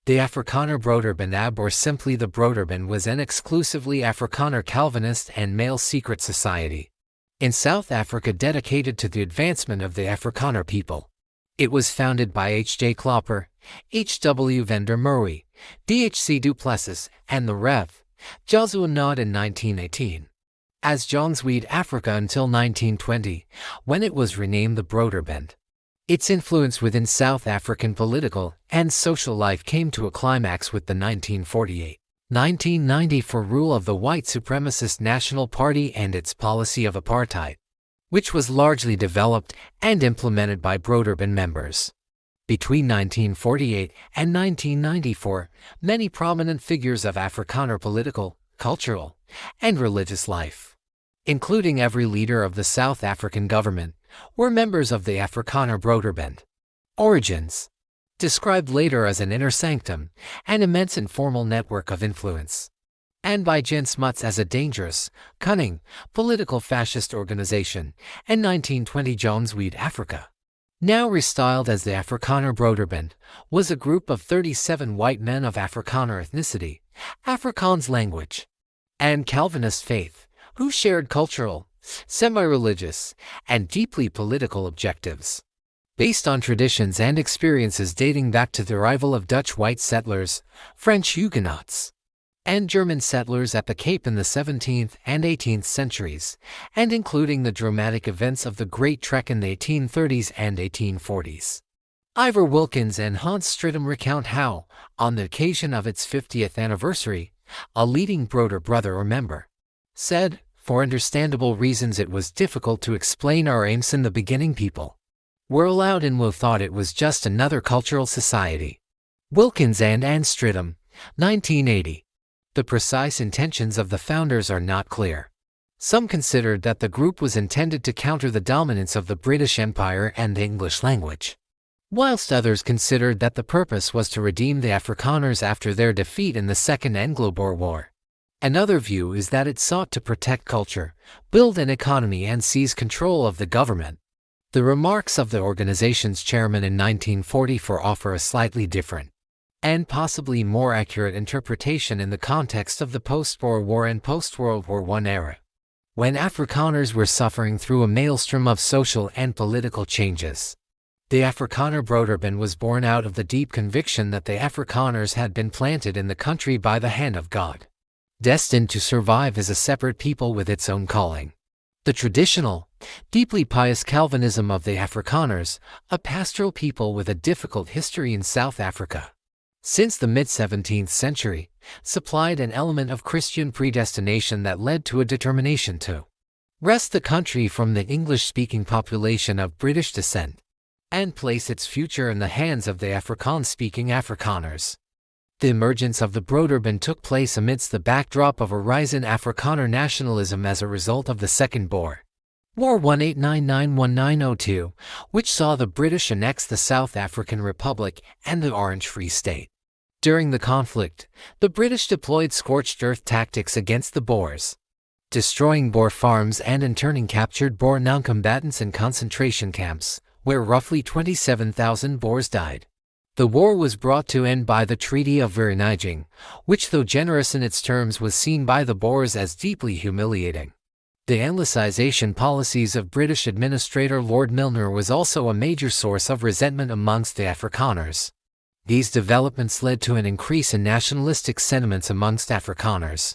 The Afrikaner Broederbond, or simply the Broederbond, was an exclusively Afrikaner Calvinist and male secret society in South Africa dedicated to the advancement of the Afrikaner people. It was founded by H.J. Klopper, H.W. van der Merwe, D.H.C. du Plessis, and the Rev. Joshua Nod in 1918. As Jong's Africa until 1920, when it was renamed the Broederbond. Its influence within South African political and social life came to a climax with the 1948-1994 rule of the white supremacist National Party and its policy of apartheid, which was largely developed and implemented by Broederbond members. Between 1948 and 1994, many prominent figures of Afrikaner political, cultural, and religious life, including every leader of the South African government, were members of the Afrikaner Broederbond. Origins. Described later as an inner sanctum, an immense informal network of influence. And by Jan Smuts as a dangerous, cunning, political fascist organization, and 1920 Jong's Africa, now restyled as the Afrikaner Broederbond, was a group of 37 white men of Afrikaner ethnicity, Afrikaans language, and Calvinist faith, who shared cultural, semi-religious, and deeply political objectives. Based on traditions and experiences dating back to the arrival of Dutch white settlers, French Huguenots, and German settlers at the Cape in the 17th and 18th centuries, and including the dramatic events of the Great Trek in the 1830s and 1840s. Ivor Wilkins and Hans Stridham recount how, on the occasion of its 50th anniversary, a leading brother or member said, "For understandable reasons it was difficult to explain our aims in the beginning. People were allowed in we thought it was just another cultural society." Wilkins and Stridham, 1980. The precise intentions of the founders are not clear. Some considered that the group was intended to counter the dominance of the British Empire and the English language, whilst others considered that the purpose was to redeem the Afrikaners after their defeat in the Second Anglo-Boer War. Another view is that it sought to protect culture, build an economy, and seize control of the government. The remarks of the organization's chairman in 1944 offer a slightly different and possibly more accurate interpretation in the context of the post-Boer War and post-World War I era, when Afrikaners were suffering through a maelstrom of social and political changes. The Afrikaner Broederbond was born out of the deep conviction that the Afrikaners had been planted in the country by the hand of God, destined to survive as a separate people with its own calling. The traditional, deeply pious Calvinism of the Afrikaners, a pastoral people with a difficult history in South Africa since the mid-17th century, supplied an element of Christian predestination that led to a determination to wrest the country from the English-speaking population of British descent and place its future in the hands of the Afrikaans-speaking Afrikaners. The emergence of the Broederbond took place amidst the backdrop of a rise in Afrikaner nationalism as a result of the Second Boer War 1899-1902, which saw the British annex the South African Republic and the Orange Free State. During the conflict, the British deployed scorched earth tactics against the Boers, destroying Boer farms and interning captured Boer non-combatants in concentration camps, where roughly 27,000 Boers died. The war was brought to end by the Treaty of Vereeniging, which, though generous in its terms, was seen by the Boers as deeply humiliating. The Anglicization policies of British Administrator Lord Milner was also a major source of resentment amongst the Afrikaners. These developments led to an increase in nationalistic sentiments amongst Afrikaners,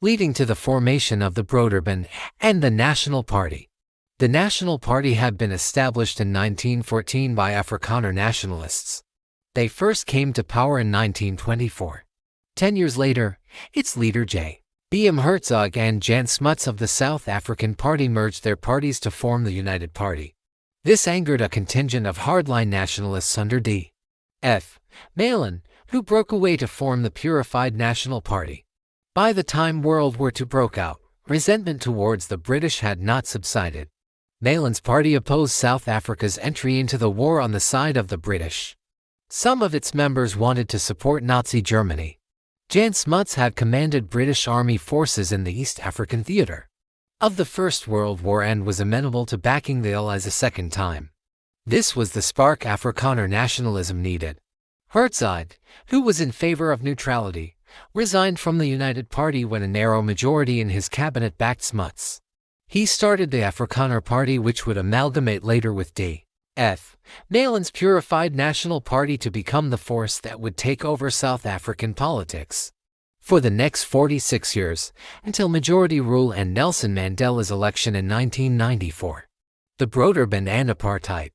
leading to the formation of the Broederbond and the National Party. The National Party had been established in 1914 by Afrikaner nationalists. They first came to power in 1924. 10 years later, its leader J. B. M. Hertzog and Jan Smuts of the South African Party merged their parties to form the United Party. This angered a contingent of hardline nationalists under D. F. Malan, who broke away to form the Purified National Party. By the time World War II broke out, resentment towards the British had not subsided. Malan's party opposed South Africa's entry into the war on the side of the British. Some of its members wanted to support Nazi Germany. Jan Smuts had commanded British Army forces in the East African theater of the First World War and was amenable to backing the Allies a second time. This was the spark Afrikaner nationalism needed. Herzog, who was in favor of neutrality, resigned from the United Party when a narrow majority in his cabinet backed Smuts. He started the Afrikaner Party, which would amalgamate later with D.F. Nederland's Purified National Party to become the force that would take over South African politics for the next 46 years, until majority rule and Nelson Mandela's election in 1994. The Broederbond and Apartheid.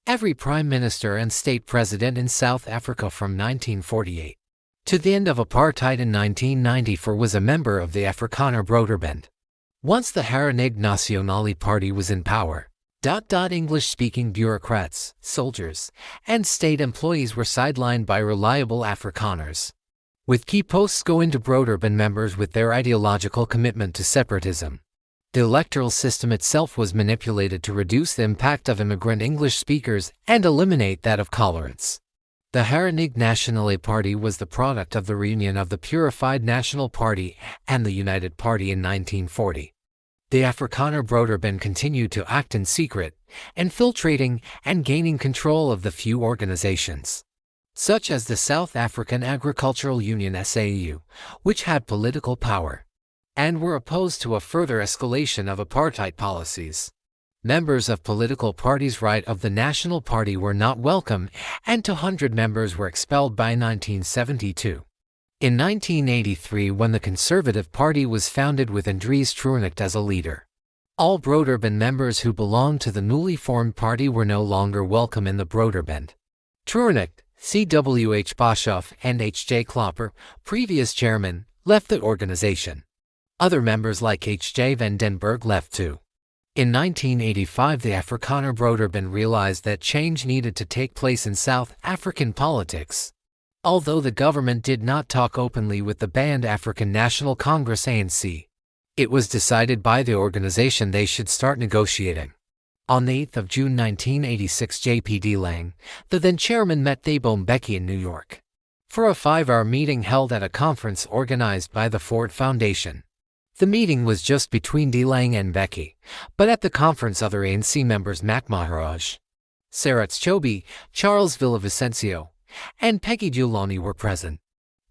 Every prime minister and state president in South Africa from 1948 to the end of apartheid in 1994 was a member of the Afrikaner Broederbond. Once the Verenigde Nasionale Party was in power, English-speaking bureaucrats, soldiers, and state employees were sidelined by reliable Afrikaners, with key posts going to Broederbond members with their ideological commitment to separatism. The electoral system itself was manipulated to reduce the impact of immigrant English speakers and eliminate that of tolerance. The Verenigde Nasionale Party was the product of the reunion of the Purified National Party and the United Party in 1940. The Afrikaner Broederbond continued to act in secret, infiltrating and gaining control of the few organizations, such as the South African Agricultural Union SAU, which had political power, and were opposed to a further escalation of apartheid policies. Members of political parties right of the National Party were not welcome, and 200 members were expelled by 1972. In 1983, when the Conservative Party was founded with Andries Troonicht as a leader, all Broederbond members who belonged to the newly formed party were no longer welcome in the Broederbond. Troonicht, C.W.H. Boshoff, and H.J. Klopper, previous chairman, left the organization. Other members like H.J. van den Berg left too. In 1985, the Afrikaner Broederbond realized that change needed to take place in South African politics. Although the government did not talk openly with the banned African National Congress ANC, it was decided by the organization they should start negotiating. On the 8th of June 1986, J.P. de Lang, the then chairman, met Thabo Mbeki in New York for a 5-hour meeting held at a conference organized by the Ford Foundation. The meeting was just between de Lang and Mbeki, but at the conference other ANC members Mac Maharaj, Sarats Chobi, Charles Villavicencio, and Peggy Dulani were present.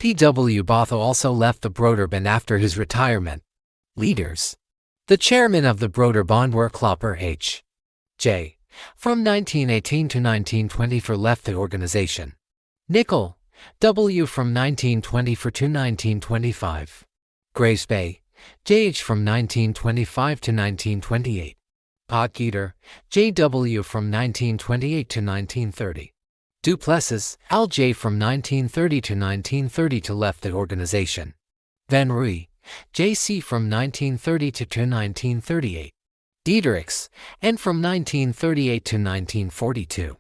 P.W. Botha also left the Broederbond after his retirement. Leaders. The chairmen of the Broederbond were Klopper H.J. from 1918 to 1924 left the organization. Nicol W. from 1924 to 1925. Grace Bay J.H. from 1925 to 1928. Potgieter J.W. from 1928 to 1930. Duplessis L.J. from 1930 to 1932 left the organization. Van Rooy J.C. from 1930 to 1938. Diedericks N. from 1938 to 1942.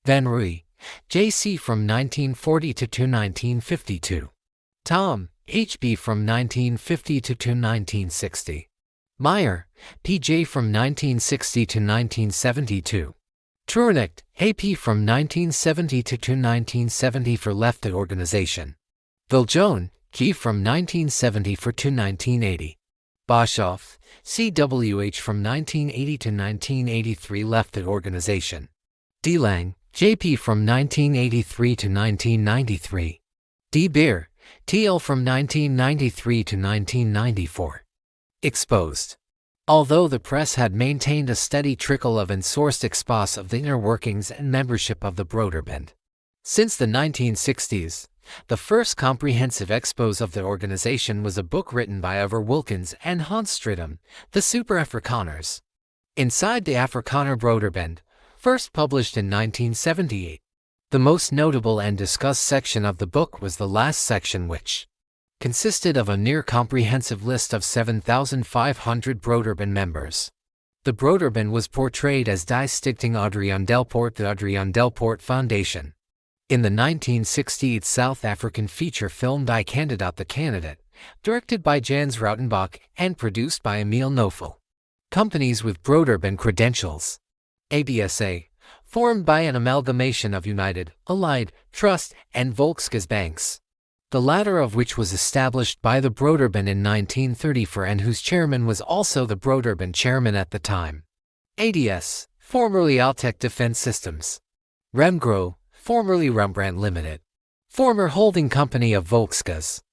Van Rooy J.C. from 1940 to 1952. Tom H.B. from 1950 to 1960. Meyer P.J. from 1960 to 1972. Troonicht A.P. from 1970 to 1974 left the organization. Viljoen G. from 1974 to 1980. Boshoff C.W.H. from 1980 to 1983 left the organization. De Lang J.P. from 1983 to 1993. De Beer T.L. from 1993 to 1994. Exposed. Although the press had maintained a steady trickle of ensourced expos of the inner workings and membership of the Broederbond since the 1960s, the first comprehensive expose of the organization was a book written by Iver Wilkins and Hans Stridham, The Super Afrikaners. Inside the Afrikaner Broederbond, first published in 1978. The most notable and discussed section of the book was the last section, which consisted of a near-comprehensive list of 7,500 Broederbond members. The Broederbond was portrayed as Die Stichting Adriaan Delpoort, the Adriaan Delpoort Foundation. In the 1968 South African feature film Die Kandidaat the Candidate, directed by Jans Rautenbach and produced by Emile Nofel. Companies with Broederbond credentials. ABSA, formed by an amalgamation of United, Allied, Trust, and Volkskas banks, the latter of which was established by the Broederbond in 1934 and whose chairman was also the Broederbond chairman at the time. ADS, formerly Altec Defense Systems. Remgro, formerly Rembrandt Limited. former holding company of Volkskas.